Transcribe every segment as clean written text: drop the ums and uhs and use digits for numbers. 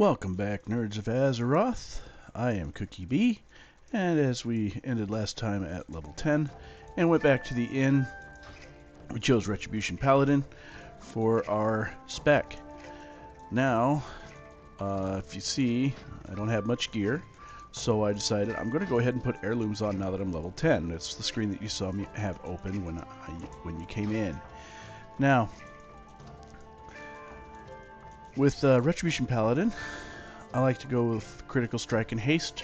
Welcome back, nerds of Azeroth. I am Cookie B, and as we ended last time at level 10 and went back to the inn, we chose Retribution Paladin for our spec. Now, if you see, I don't have much gear, so I decided I'm going to go ahead and put heirlooms on now that I'm level 10. That's the screen that you saw me have open when you came in. Now, with Retribution Paladin, I like to go with Critical Strike and Haste.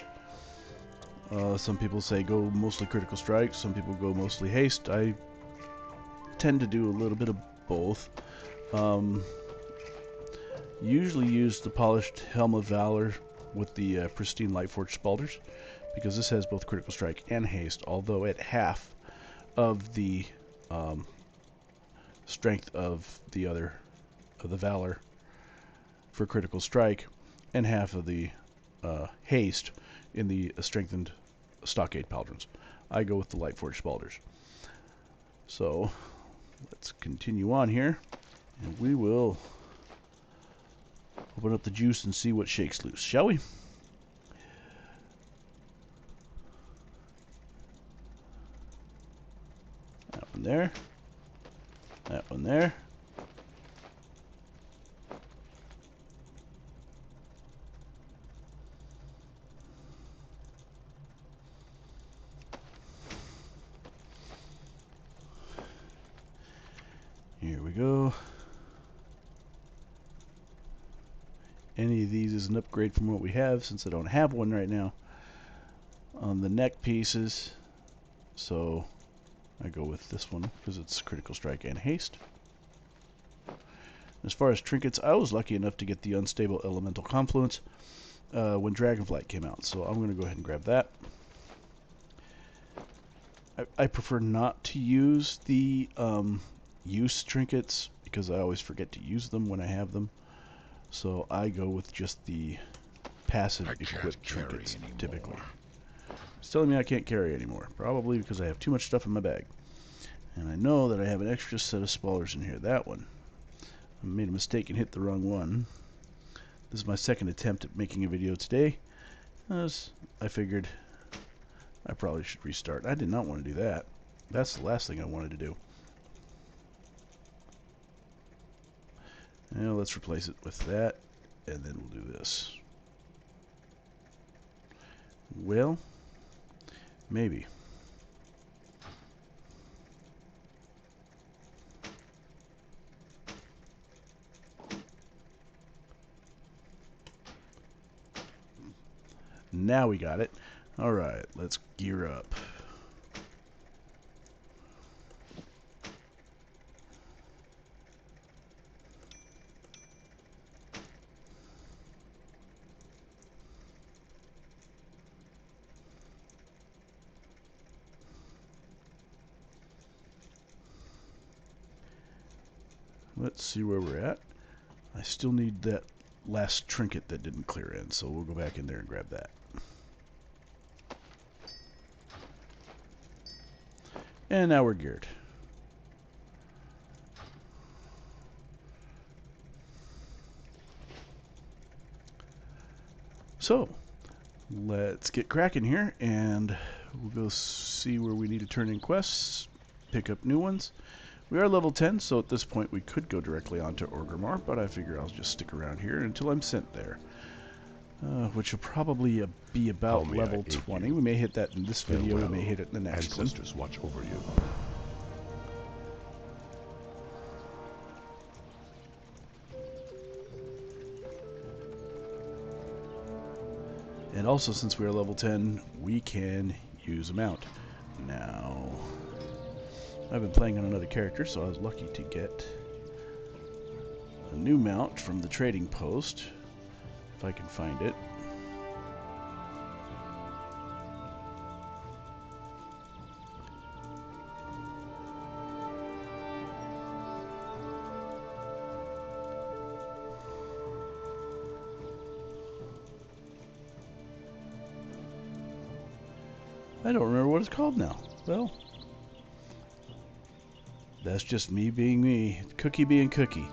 Some people say go mostly Critical Strike, some people go mostly Haste. I tend to do a little bit of both. Usually use the Polished Helm of Valor with the Pristine Lightforged Spaulders, because this has both Critical Strike and Haste, although at half of the strength of the Valor for Critical Strike, and half of the Haste in the strengthened Stockade Paladins. I go with the Lightforged Spaulders. So let's continue on here, and we will open up the juice and see what shakes loose, shall we? That one there. That one there. Here we go. Any of these is an upgrade from what we have, since I don't have one right now on the neck pieces. So I go with this one because it's Critical Strike and Haste. As far as trinkets, I was lucky enough to get the Unstable Elemental Confluence when Dragonflight came out, so I'm going to go ahead and grab that. I prefer not to use the use trinkets because I always forget to use them when I have them. So I go with just the passive equipped trinkets, typically. It's telling me I can't carry anymore. Probably because I have too much stuff in my bag. And I know that I have an extra set of Spaulders in here. That one. I made a mistake and hit the wrong one. This is my second attempt at making a video today, as I figured I probably should restart. I did not want to do that. That's the last thing I wanted to do. Now let's replace it with that, and then we'll do this. Well, maybe. Now we got it. Alright, let's gear up. Let's see where we're at. I still need that last trinket that didn't clear in, so we'll go back in there and grab that. And now we're geared. So, let's get cracking here, and we'll go see where we need to turn in quests, pick up new ones. We are level 10, so at this point we could go directly onto Orgrimmar, but I figure I'll just stick around here until I'm sent there. Which will probably be about level 20. We may hit that in this video, we may hit it in the next one. Ancestors watch over you. And also, since we are level 10, we can use a mount. Now, I've been playing on another character, so I was lucky to get a new mount from the trading post, if I can find it. I don't remember what it's called now. Well, that's just me being me. Cookie being Cookie.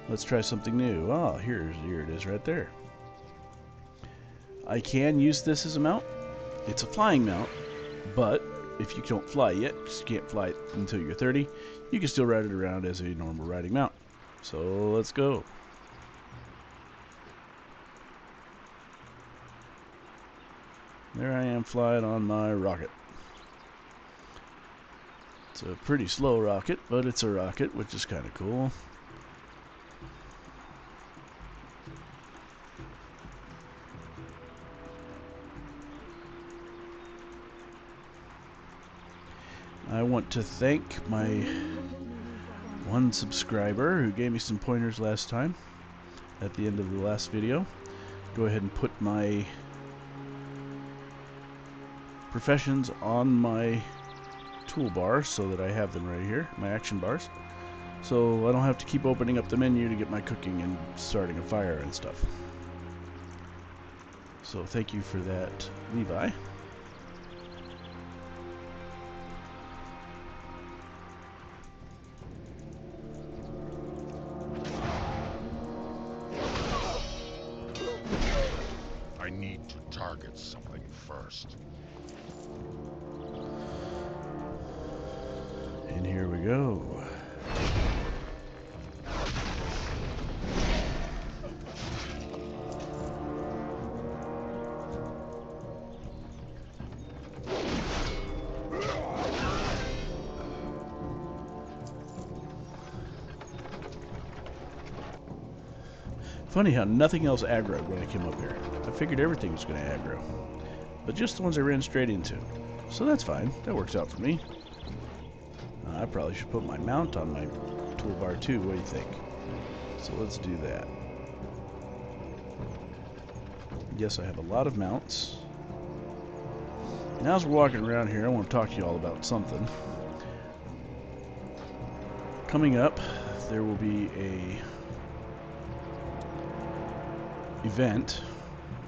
Let's try something new. Ah, here it is right there. I can use this as a mount. It's a flying mount, but if you don't fly yet, because you can't fly it until you're 30, you can still ride it around as a normal riding mount. So let's go. There I am flying on my rocket. It's a pretty slow rocket, but it's a rocket, which is kind of cool. I want to thank my one subscriber who gave me some pointers last time at the end of the last video. Go ahead and put my professions on my toolbar so that I have them right here, my action bars, so I don't have to keep opening up the menu to get my cooking and starting a fire and stuff. So thank you for that, Levi. I need to target something first. And here we go. Funny how nothing else aggroed when I came up here. I figured everything was going to aggro, but just the ones I ran straight into. So that's fine. That works out for me. I probably should put my mount on my toolbar too. What do you think? So let's do that. Yes, I have a lot of mounts. Now as we're walking around here, I want to talk to you all about something. Coming up, there will be a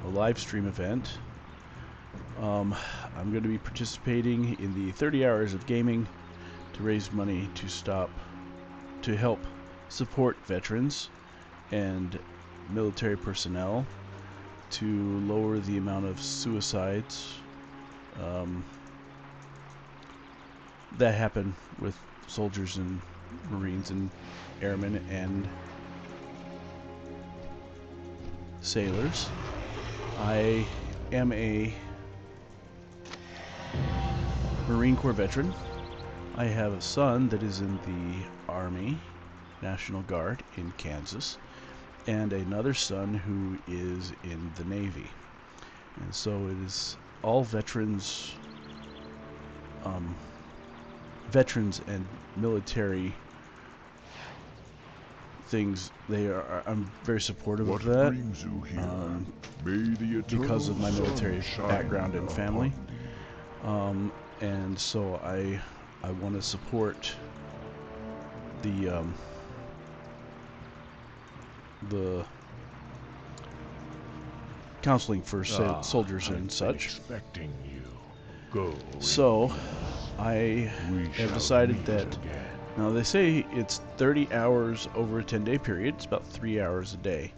live stream event. I'm going to be participating in the 30 hours of gaming to raise money to help support veterans and military personnel to lower the amount of suicides that happen with soldiers and Marines and airmen and sailors. I am a Marine Corps veteran. I have a son that is in the Army National Guard in Kansas, and another son who is in the Navy. And so it is all veterans and military things. I'm very supportive of that because of my military background and family. And so I want to support the counseling for soldiers and such. Expecting you. Go. So I have decided that now they say it's 30 hours over a 10-day period. It's about 3 hours a day.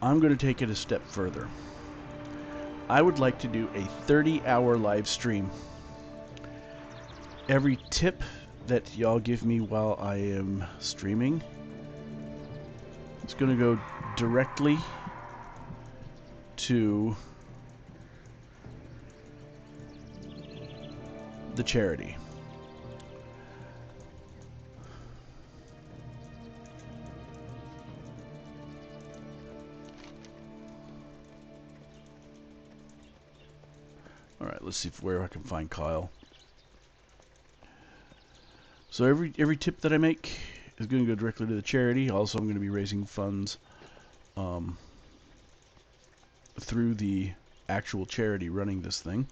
I'm going to take it a step further. I would like to do a 30-hour live stream. Every tip that y'all give me while I am streaming is going to go directly to the charity. Alright, let's see where I can find Kyle. So every tip that I make is going to go directly to the charity. Also, I'm going to be raising funds through the actual charity running this thing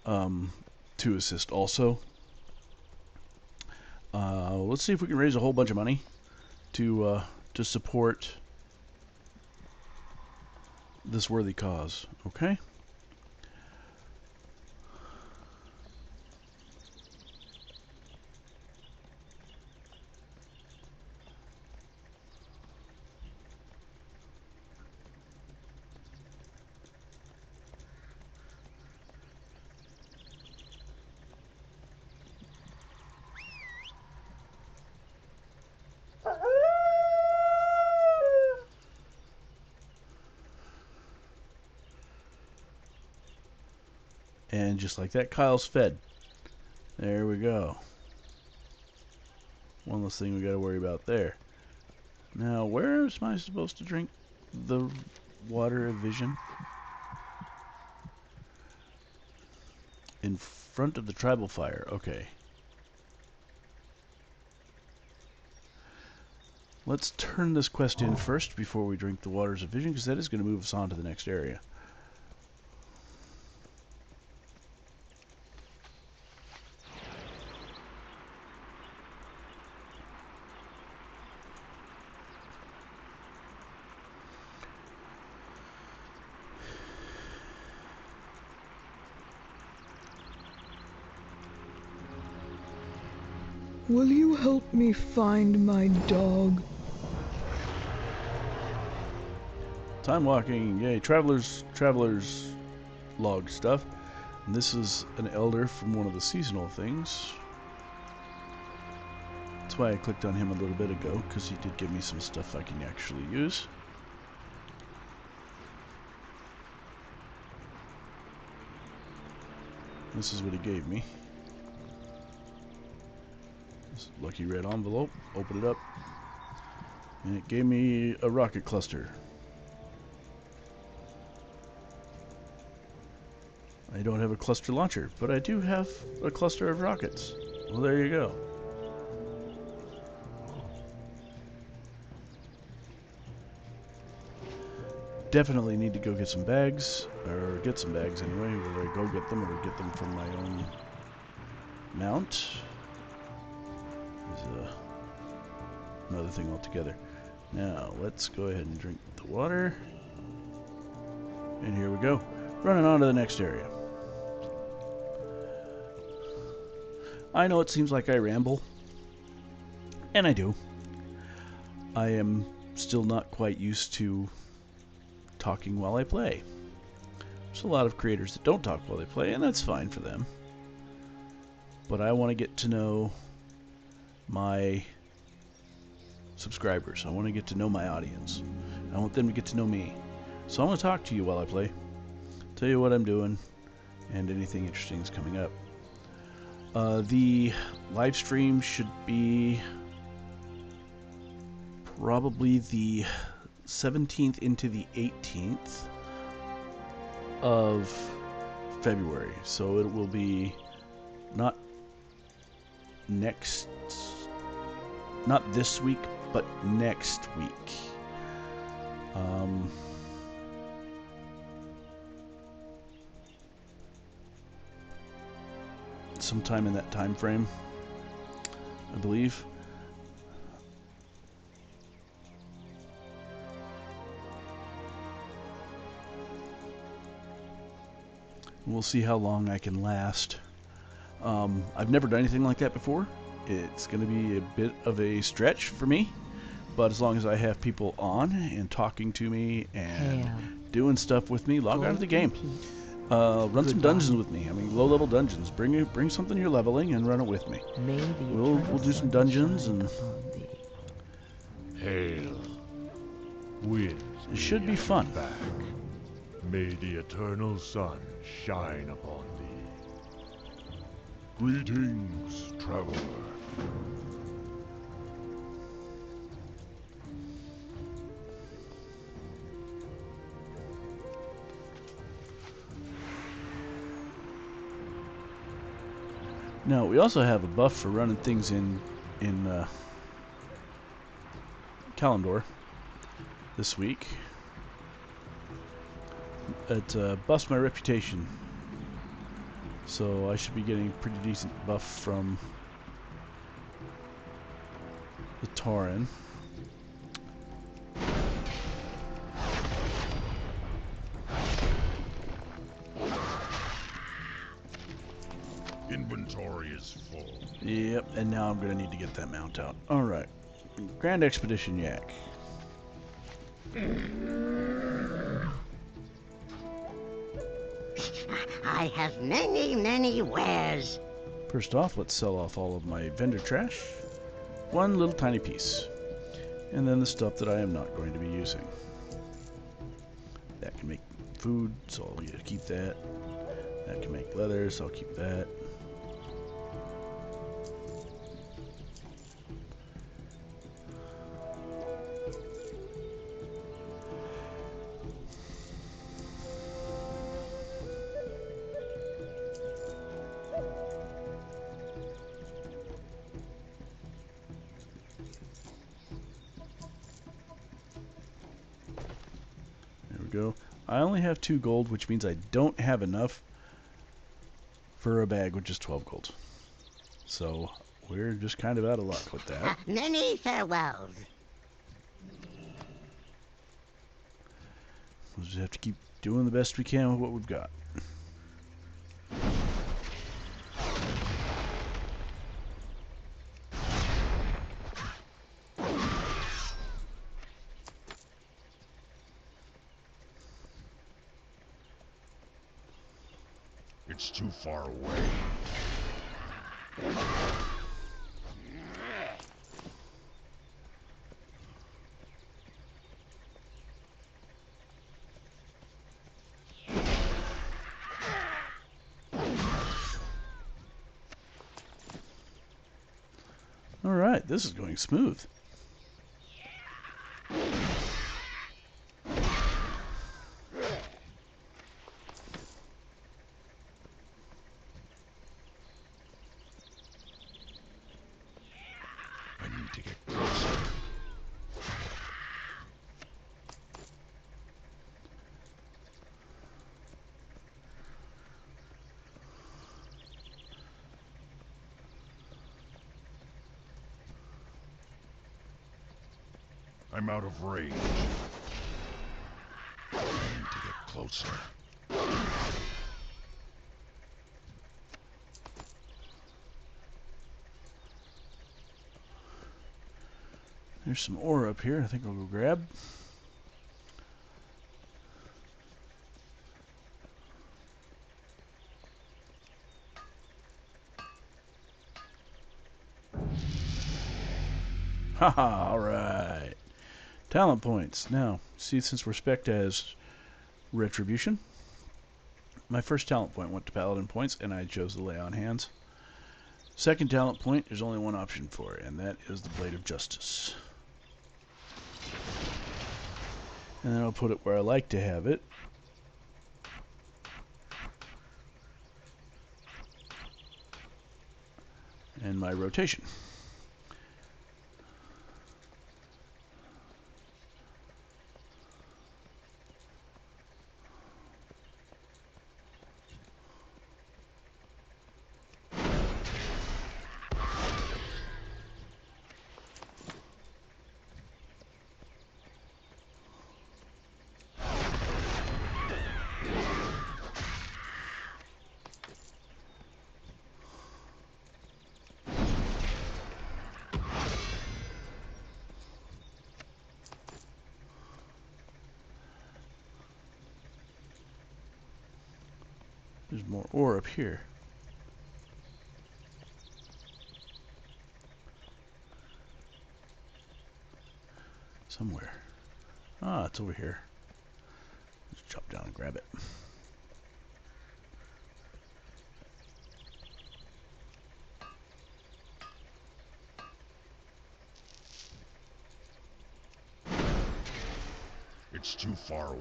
to assist also. Let's see if we can raise a whole bunch of money to support this worthy cause. Okay. And just like that, Kyle's fed. There we go. One less thing we got to worry about there. Now, where am I supposed to drink the water of vision? In front of the tribal fire. Okay. Let's turn this quest in first before we drink the waters of vision, because that is going to move us on to the next area. Will you help me find my dog? Time walking, yay, travelers log stuff. And this is an elder from one of the seasonal things. That's why I clicked on him a little bit ago, because he did give me some stuff I can actually use. This is what he gave me. This lucky red envelope. Open it up. And it gave me a rocket cluster. I don't have a cluster launcher, but I do have a cluster of rockets. Well, there you go. Definitely need to go get some bags, or get some bags anyway, whether I go get them or get them from my own mount. Is another thing altogether. Now, let's go ahead and drink the water. And here we go. Running on to the next area. I know it seems like I ramble, and I do. I am still not quite used to talking while I play. There's a lot of creators that don't talk while they play, and that's fine for them. But I want to get to know my subscribers. I want to get to know my audience. I want them to get to know me. So I want to talk to you while I play. Tell you what I'm doing, and anything interesting is coming up. The live stream should be probably the 17th into the 18th of February. So it will be not this week, but next week. Sometime in that time frame, I believe. We'll see how long I can last. I've never done anything like that before. It's going to be a bit of a stretch for me, but as long as I have people on and talking to me and doing stuff with me, log on to the game. Run some dungeons with me. I mean, low-level dungeons. Bring something you're leveling and run it with me. We'll do some dungeons and Hail. Winds it should be fun. back. May the eternal sun shine upon thee. Greetings, traveler. Now, we also have a buff for running things in Kalimdor this week. It buffs my reputation, so I should be getting a pretty decent buff from the Tauren. Inventory is full. Yep, and now I'm going to need to get that mount out. Alright. Grand Expedition Yak. I have many wares. First off, let's sell off all of my vendor trash. One little tiny piece. And then the stuff that I am not going to be using. That can make food, so I'll keep that. That can make leather, so I'll keep that. There we go. I only have 2 gold, which means I don't have enough for a bag with just 12 gold. So we're just kind of out of luck with that. Many farewells. We'll just have to keep doing the best we can with what we've got. It's too far away. Alright, this is going smooth. I need to get closer. I'm out of range. I need to get closer. There's some ore up here I think I'll go grab. Haha, alright. Talent points. Now, see, since we're spec'd as Retribution, my first talent point went to Paladin points, and I chose the Lay on Hands. Second talent point, there's only one option for it, and that is the Blade of Justice. And then I'll put it where I like to have it. And my rotation. There's more ore up here. Somewhere. Ah, it's over here. Let's chop down and grab it. It's too far away.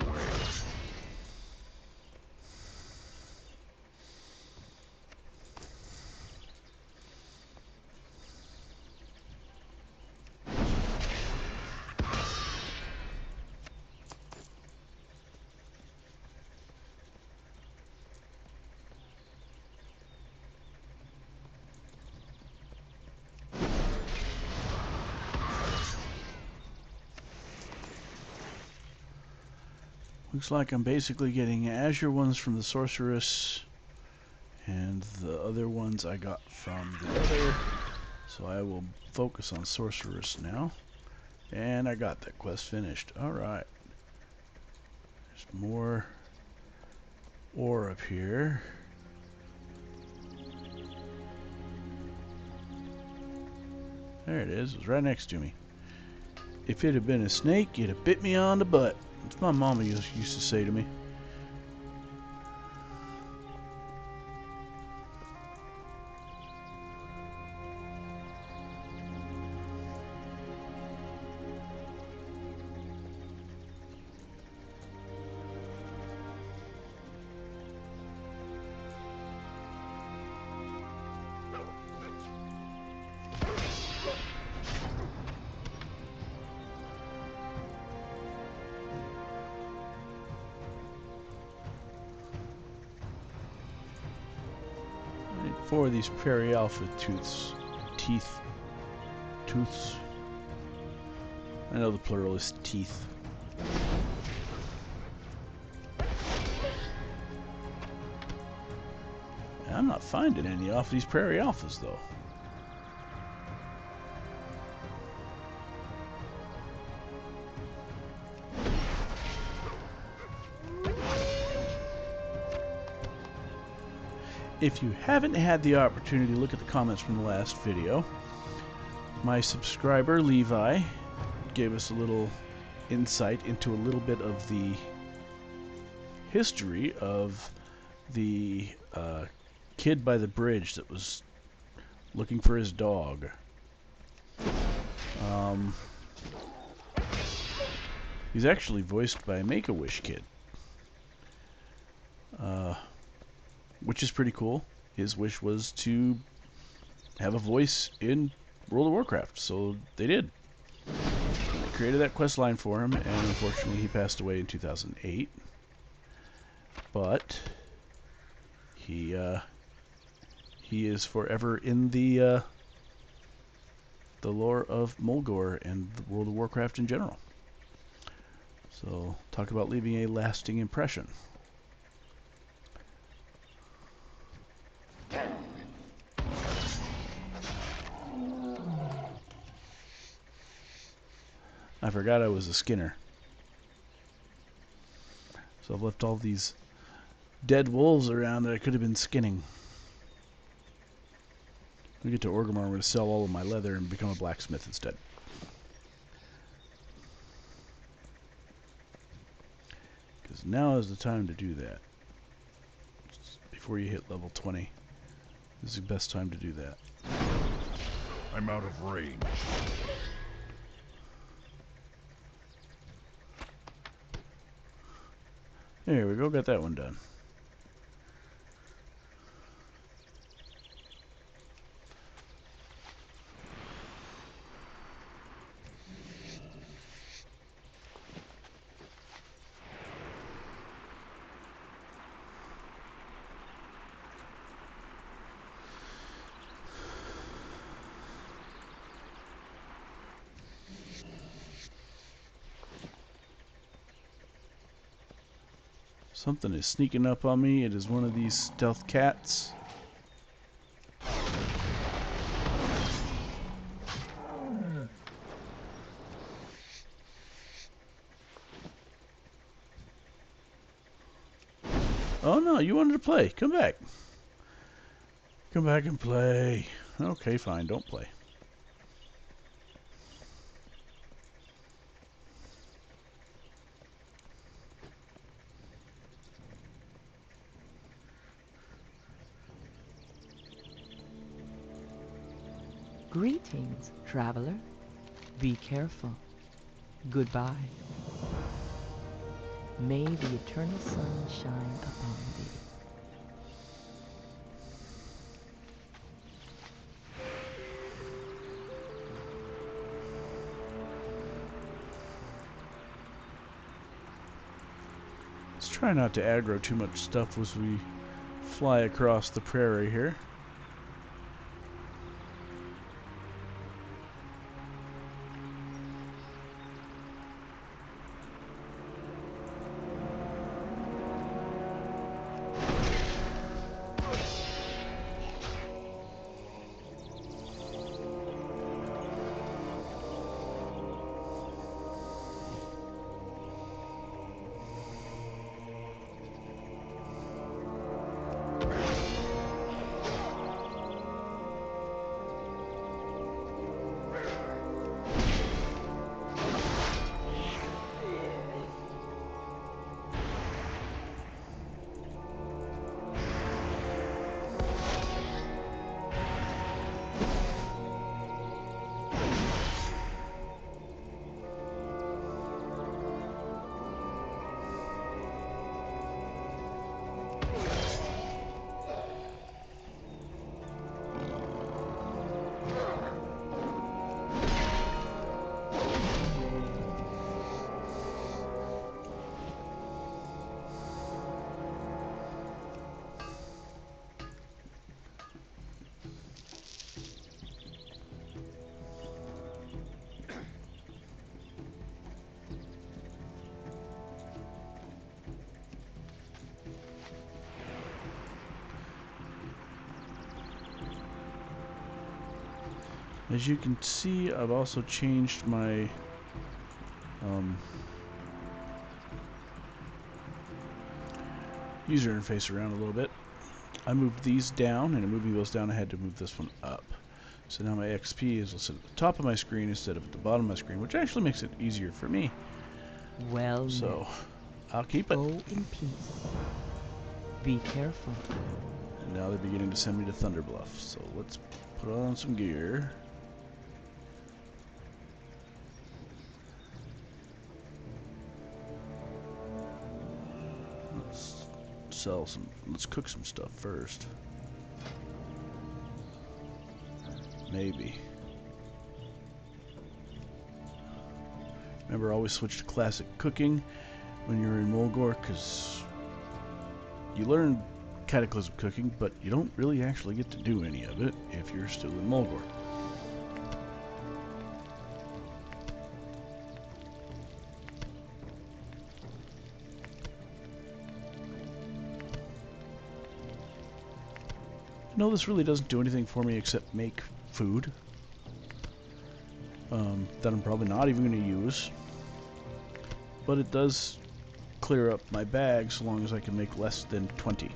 Looks like I'm basically getting azure ones from the sorceress, and the other ones I got from the other. So I will focus on sorceress now. And I got that quest finished. Alright. There's more ore up here. There it is. It was right next to me. If it had been a snake, it'd have bit me on the butt. That's what my mama used to say to me. for these prairie alpha teeths. I know the plural is teeth. I'm not finding any off these prairie alphas though. If you haven't had the opportunity to look at the comments from the last video, my subscriber Levi gave us a little insight into a little bit of the history of the kid by the bridge that was looking for his dog. He's actually voiced by a Make-A-Wish kid, which is pretty cool. His wish was to have a voice in World of Warcraft, so they did. They created that quest line for him, and unfortunately he passed away in 2008. But he is forever in the lore of Mulgore and the World of Warcraft in general. So, talk about leaving a lasting impression. I forgot I was a skinner. So I've left all these dead wolves around that I could have been skinning. When we get to Orgrimmar, I'm going to sell all of my leather and become a blacksmith instead. Because now is the time to do that. Before you hit level 20. This is the best time to do that. I'm out of range. There we go, got that one done. Something is sneaking up on me. It is one of these stealth cats. Oh no, you wanted to play. Come back. Come back and play. Okay, fine, don't play. Greetings, traveler. Be careful. Goodbye. May the eternal sun shine upon thee. Let's try not to aggro too much stuff as we fly across the prairie here. As you can see, I've also changed my user interface around a little bit. I moved these down, and in moving those down I had to move this one up. So now my XP is listed at the top of my screen instead of at the bottom of my screen, which actually makes it easier for me. Well So met. I'll keep it. Go in peace. Be careful. And now they're beginning to send me to Thunderbluff, so let's put on some gear. Let's cook some stuff first. Maybe. Remember, always switch to classic cooking when you're in Mulgore, because you learn cataclysm cooking, but you don't really actually get to do any of it if you're still in Mulgore. No, this really doesn't do anything for me except make food that I'm probably not even going to use. But it does clear up my bag so long as I can make less than 20.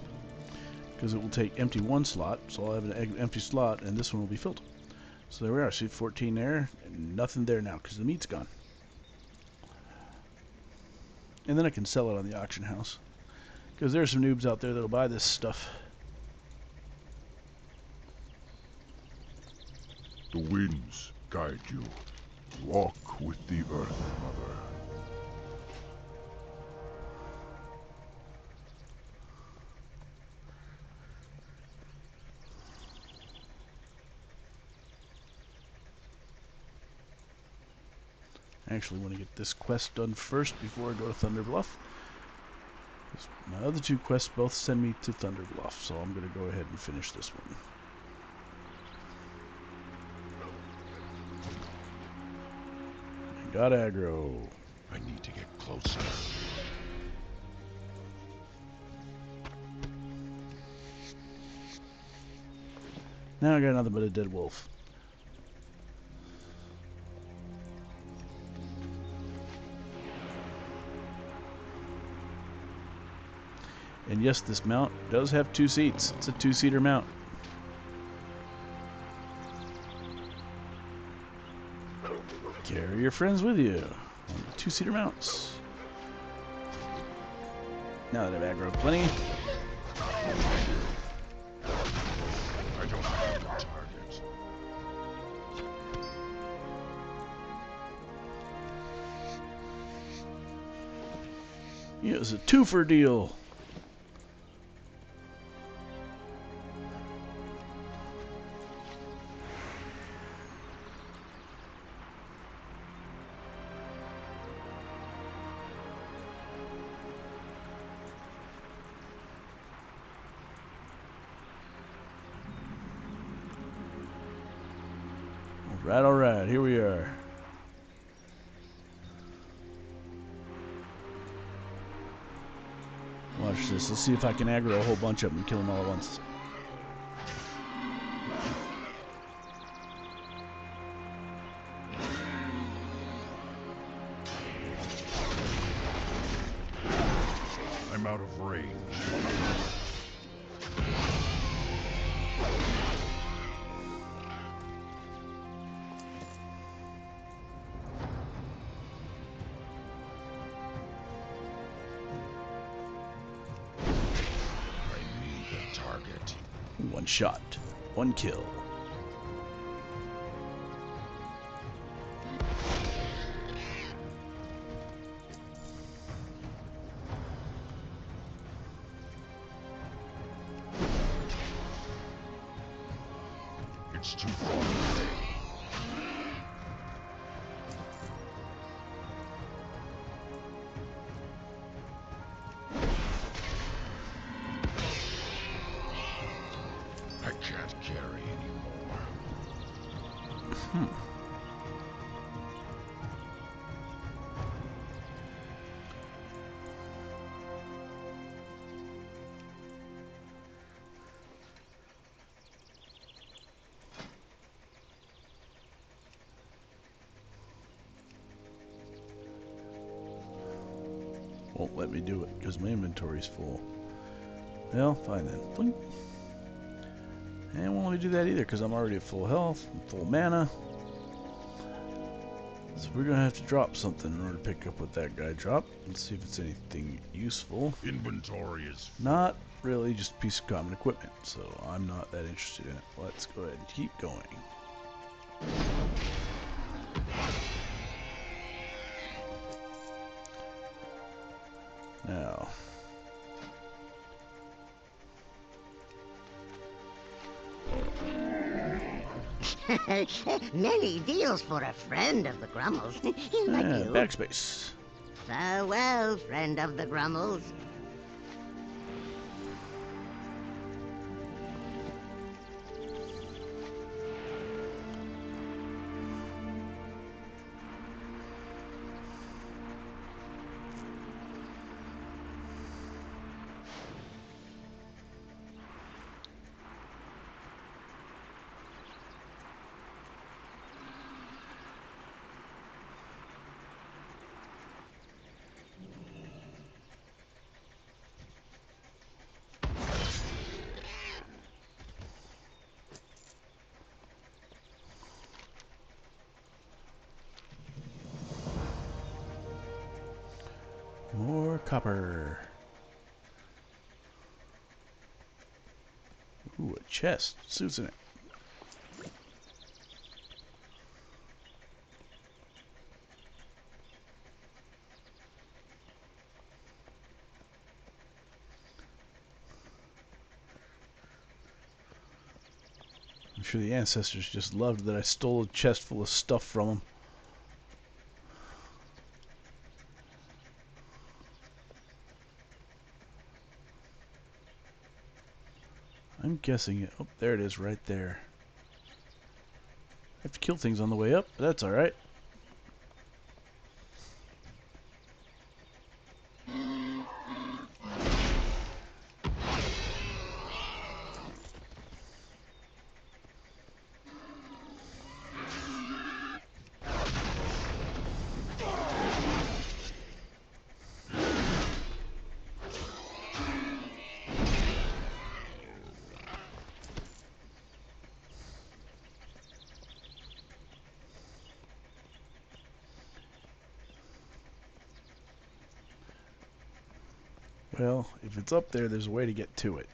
Because it will take empty one slot, so I'll have an empty slot, and this one will be filled. So there we are. See, 14 there, and nothing there now because the meat's gone. And then I can sell it on the auction house. Because there are some noobs out there that'll buy this stuff. The winds guide you. Walk with the earth, Mother. I actually want to get this quest done first before I go to Thunderbluff. My other two quests both send me to Thunderbluff, so I'm going to go ahead and finish this one. I got aggro. I need to get closer. Now I got nothing but a dead wolf. And yes, this mount does have 2 seats. It's a 2-seater mount. Carry your friends with you on the 2-seater mounts. Now that I've aggroed plenty. I don't have a target. Yeah, it's a 2-for deal. Alright, here we are. Watch this. Let's see if I can aggro a whole bunch of them and kill them all at once. I'm out of range. Target. 1 shot. 1 kill. It's too far away. I can't carry anymore. Won't let me do it because my inventory's full. Well, fine then. Blink. And won't let me do that either because I'm already at full health, and full mana. So we're gonna have to drop something in order to pick up what that guy dropped. Let's see if it's anything useful. Inventory is Not really, just a piece of common equipment, so I'm not that interested in it. Let's go ahead and keep going. Now, Many deals for a friend of the Grummles. Like you. backspace. Farewell, friend of the Grummles. More copper. Ooh, a chest. Suits in it. I'm sure the ancestors just loved that I stole a chest full of stuff from them. I'm guessing it. Oh, there it is right there. I have to kill things on the way up, but that's alright. Well, if it's up there, there's a way to get to it.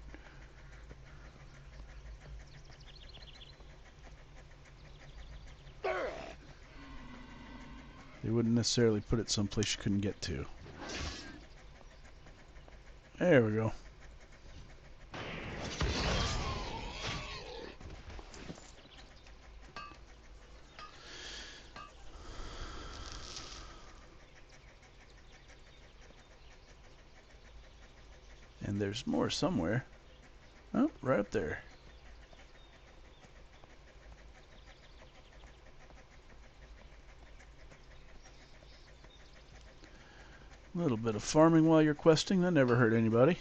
They wouldn't necessarily put it someplace you couldn't get to. There we go. And there's more somewhere. Oh, right up there. A little bit of farming while you're questing, that never hurt anybody.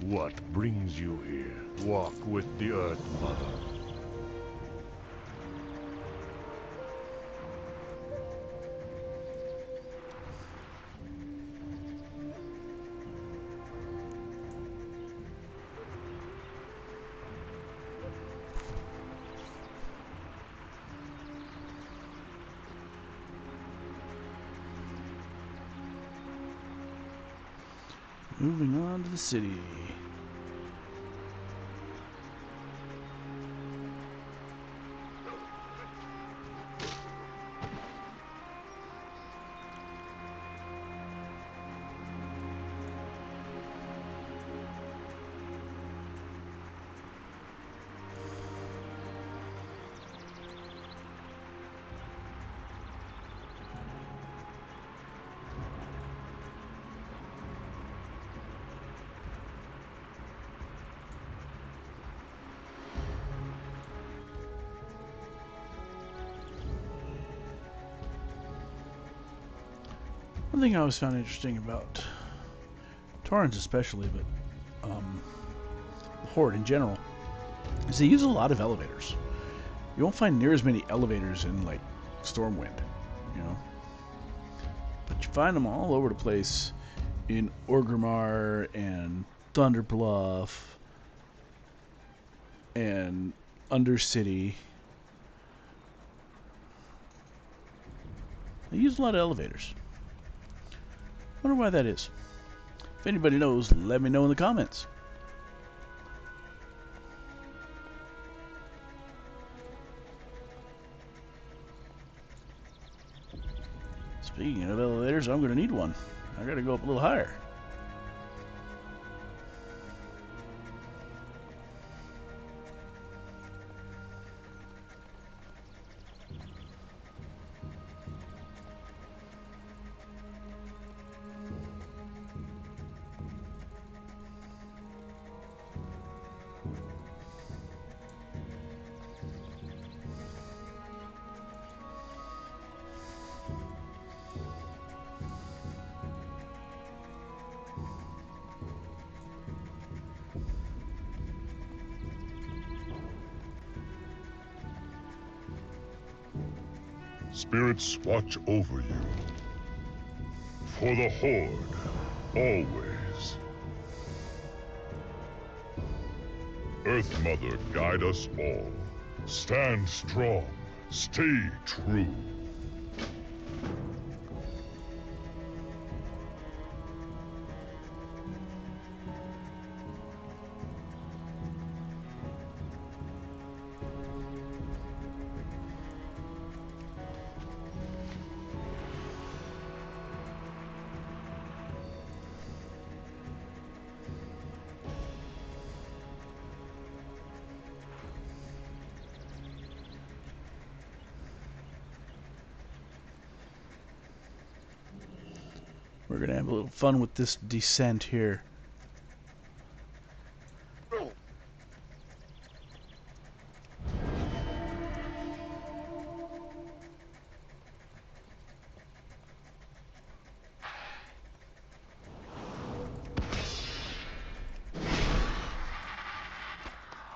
what brings you here. Walk with the Earth Mother. Moving on to the city. One thing I always found interesting about Torrens especially, but the Horde in general, is they use a lot of elevators. You won't find near as many elevators in, like, Stormwind, you know? But you find them all over the place in Orgrimmar and Thunderbluff and Undercity. They use a lot of elevators. Wonder why that is. If anybody knows, let me know in the comments. Speaking of elevators, I'm going to need one. I got to go up a little higher. Spirits watch over you. For the Horde, always. Earth Mother, guide us all. Stand strong. Stay true. We're going to have a little fun with this descent here.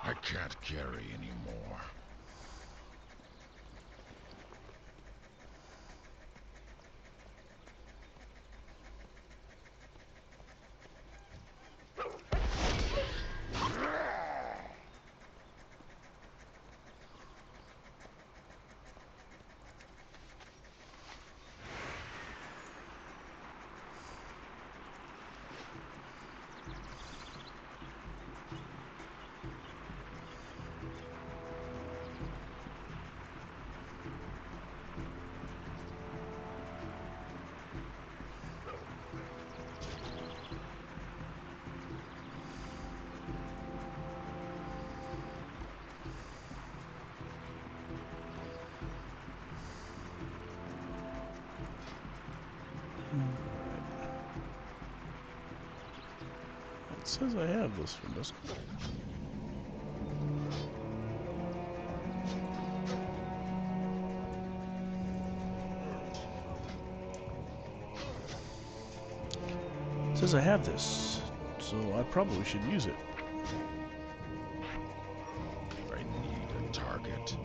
I can't carry anymore. It says I have this one, doesn't it? It says I have this, so I probably should use it. I need a target.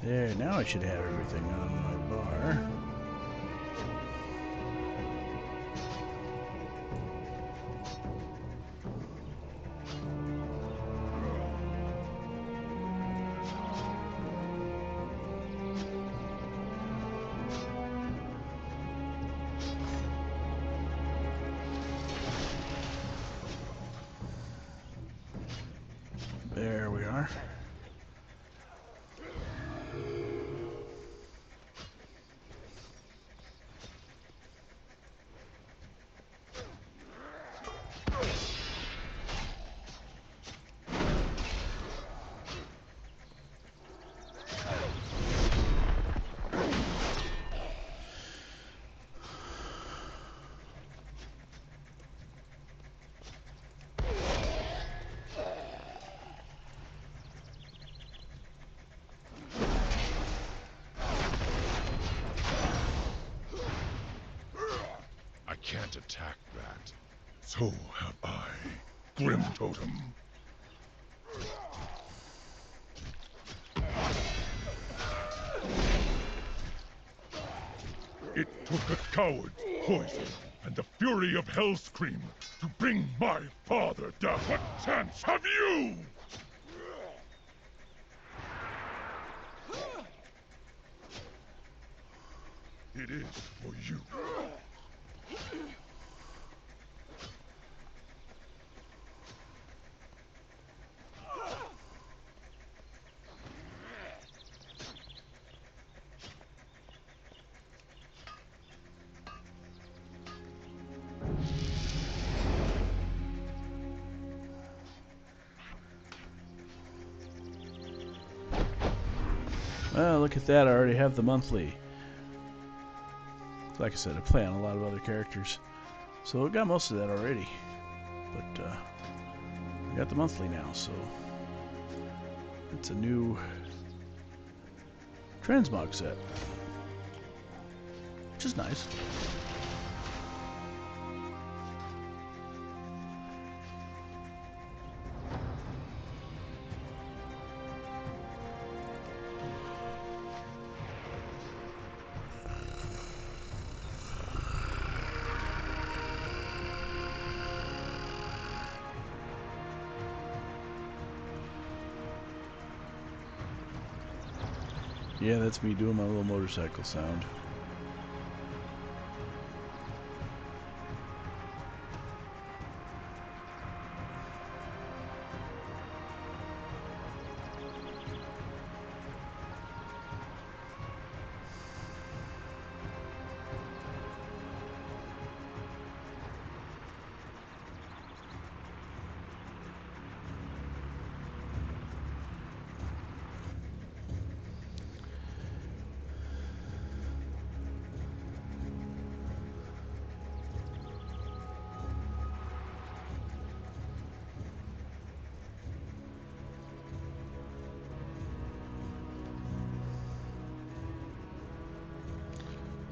There, now I should have everything on my bar. There we are. I can't attack that. So have I, Grim Totem. It took a coward's poison and the fury of Hellscream to bring my father down. What chance have you? It is for you. Well, look at that. I already have the monthly. Like I said, I play on a lot of other characters. So I got most of that already. But I got the monthly now, so it's a new transmog set. Which is nice. Yeah, that's me doing my little motorcycle sound.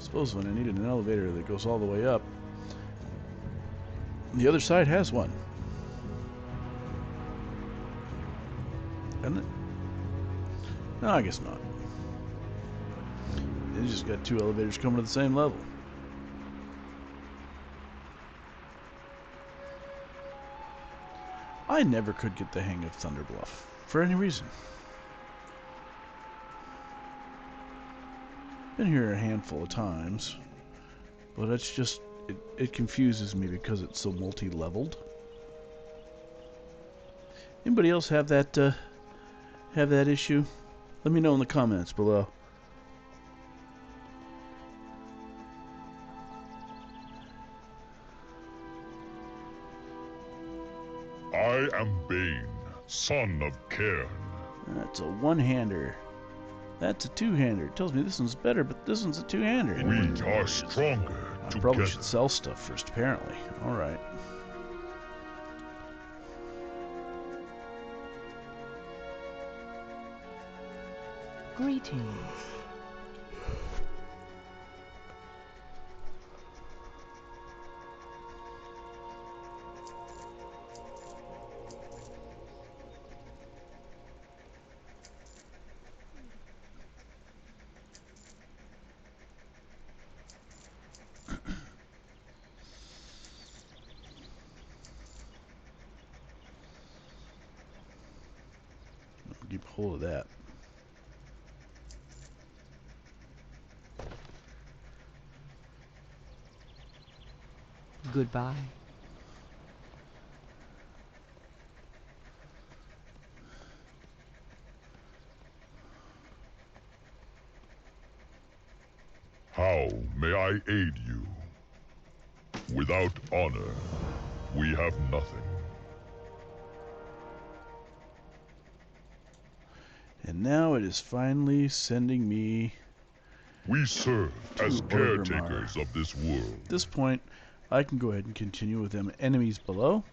Suppose when I needed an elevator that goes all the way up, the other side has one. Doesn't it? No, I guess not. They just got two elevators coming to the same level. I never could get the hang of Thunder Bluff, for any reason. Been here a handful of times, but it's just, it confuses me because it's so multi-leveled. Anybody else have that issue? Let me know in the comments below. I am Bane, son of Cairn. That's a one-hander. That's a two-hander. It tells me this one's better, but this one's a two-hander. We are stronger I together. probably should sell stuff first, apparently. Alright. Greetings. keep hold of that. Goodbye. How may I aid you? Without honor, we have nothing. And now it is finally sending me. We serve as Orgrimmar. caretakers of this world. At this point, I can go ahead and continue with them enemies below,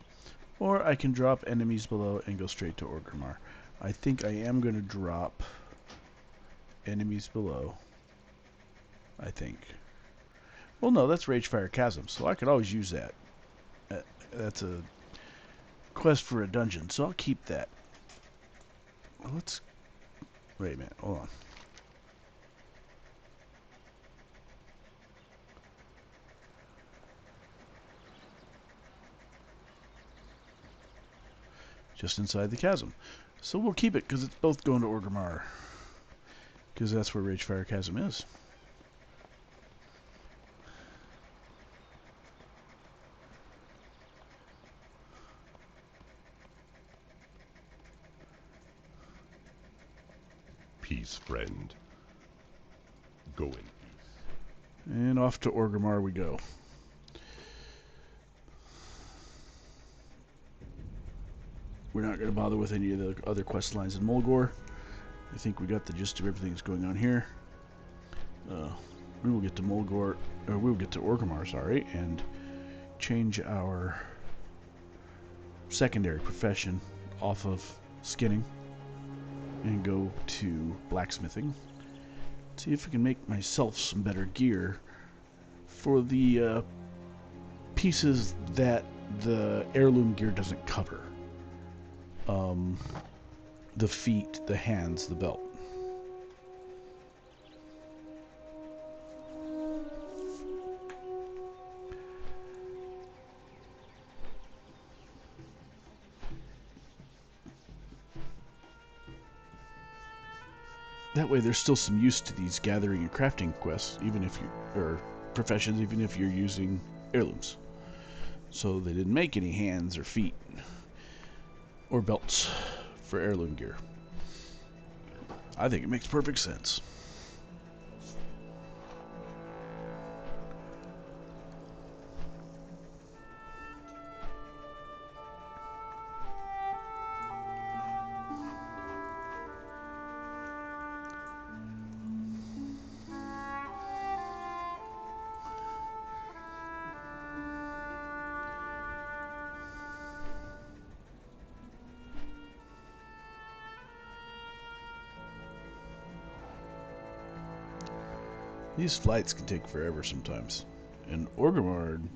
or I can drop enemies below and go straight to Orgrimmar. I think I am going to drop enemies below. I think. Well, no, that's Ragefire Chasm, so I could always use that. That's a quest for a dungeon, so I'll keep that. Let's... Wait a minute, hold on. Just inside the chasm. So we'll keep it, because it's both going to Orgrimmar. Because that's where Ragefire Chasm is. Peace, friend. Go in peace. And off to Orgrimmar we go. We're not going to bother with any of the other quest lines in Mulgore. I think we got the gist of everything that's going on here. We will get to Mulgore, or we will get to Orgrimmar, sorry, and change our secondary profession off of skinning and go to blacksmithing. See if I can make myself some better gear for the pieces that the heirloom gear doesn't cover. The feet, the hands, the belt. That way there's still some use to these gathering and crafting quests, even if you, or professions, even if you're using heirlooms. So they didn't make any hands or feet or belts for heirloom gear. I think it makes perfect sense. These flights can take forever sometimes. And Orgrimmar and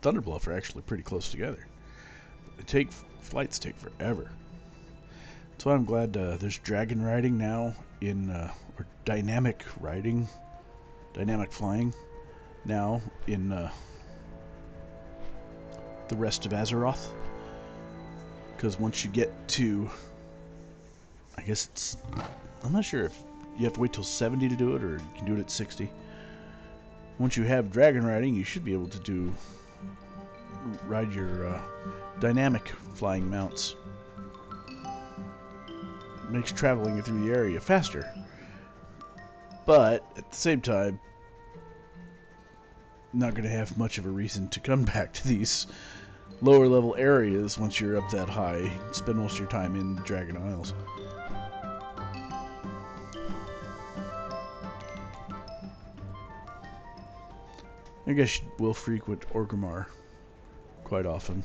Thunderbluff are actually pretty close together. Flights take forever. That's why I'm glad there's dragon riding now in, or dynamic riding, dynamic flying now in the rest of Azeroth. Because once you get to, I guess it's, I'm not sure if you have to wait till 70 to do it, or you can do it at 60. Once you have dragon riding, you should be able to ride your dynamic flying mounts. It makes traveling through the area faster. But, at the same time, not going to have much of a reason to come back to these lower level areas once you're up that high. Spend most of your time in the Dragon Isles. I guess we'll frequent Orgrimmar quite often.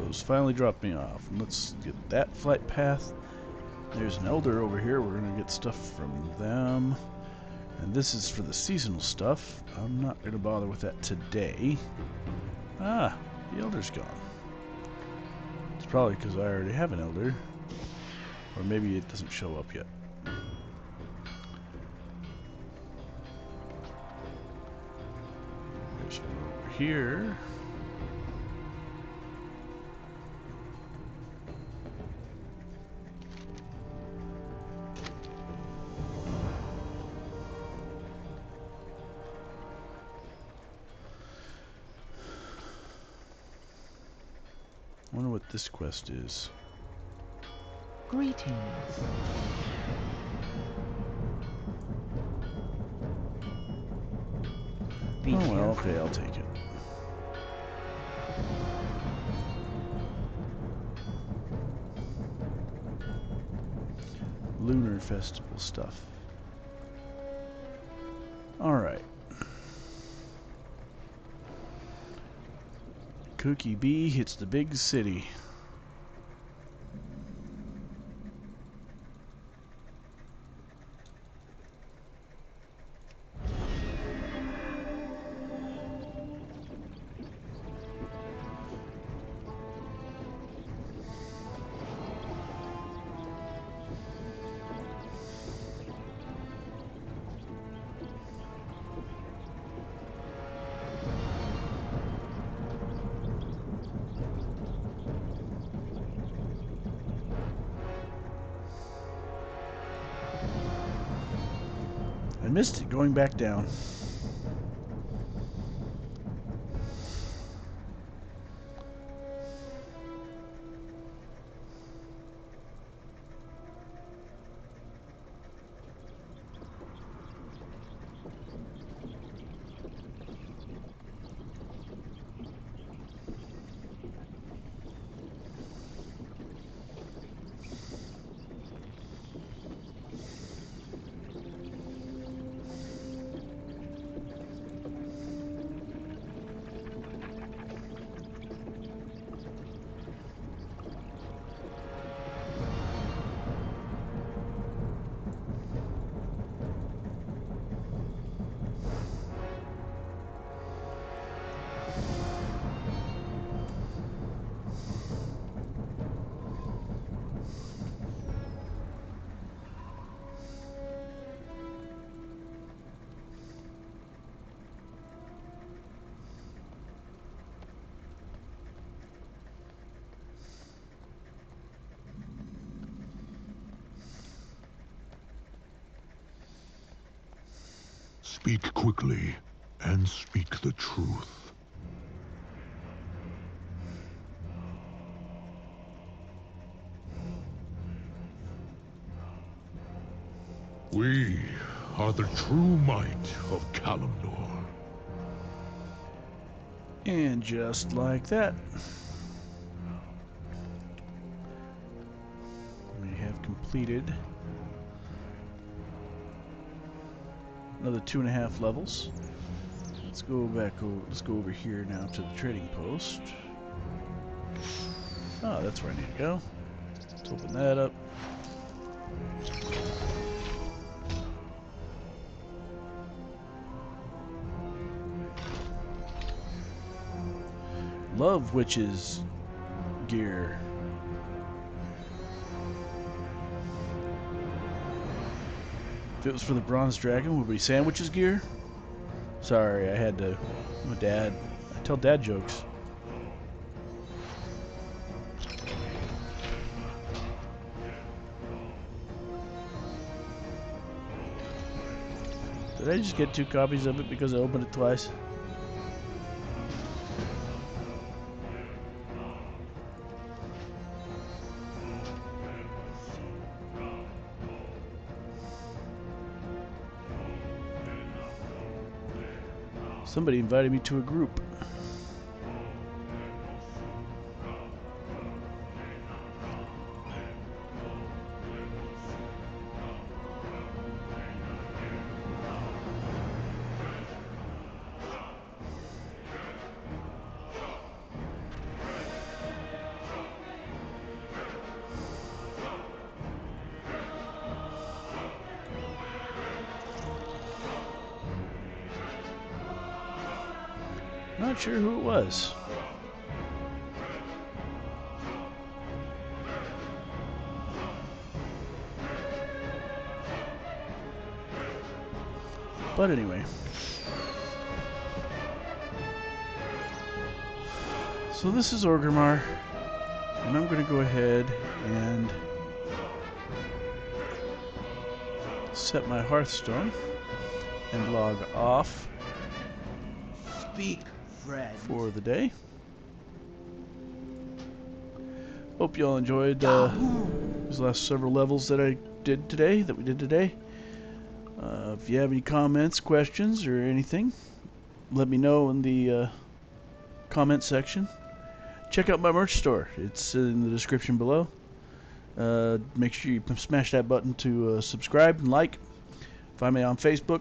those finally dropped me off. And let's get that flight path. There's an elder over here. We're going to get stuff from them. And this is for the seasonal stuff. I'm not going to bother with that today. Ah, the elder's gone. It's probably because I already have an elder. Or maybe it doesn't show up yet. There's one over here. I wonder what this quest is. Greetings. Be Oh well, careful. okay, I'll take it. Lunar Festival stuff. Alright. Cookie Bee hits the big city. I missed it going back down. Speak quickly, and speak the truth. We are the true might of Kalimdor. And just like that, we have completed another 2.5 levels. Let's go back. Let's go over here now to the trading post. Ah, that's where I need to go. Let's open that up. Love Witch's gear. If it was for the bronze dragon, would it be Sandwich's gear? Sorry, I had to. I'm a dad. I tell dad jokes. Did I just get 2 copies of it because I opened it twice? Somebody invited me to a group. quite sure who it was. But anyway. So this is Orgrimmar, and I'm going to go ahead and set my Hearthstone and log off Speak, friend. for the day. Hope you all enjoyed these last several levels that we did today. If you have any comments, questions, or anything, let me know in the comment section. Check out my merch store. It's in the description below. Make sure you smash that button to subscribe and like. Find me on Facebook.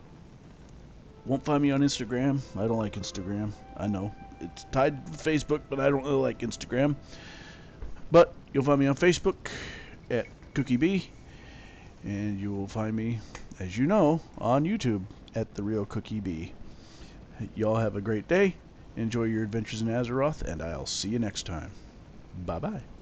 Won't find me on Instagram. I don't like Instagram. I know. It's tied to Facebook, but I don't really like Instagram. But you'll find me on Facebook at Cookie Bee. And you will find me, as you know, on YouTube at The Real Cookie Bee. Y'all have a great day. Enjoy your adventures in Azeroth, and I'll see you next time. Bye-bye.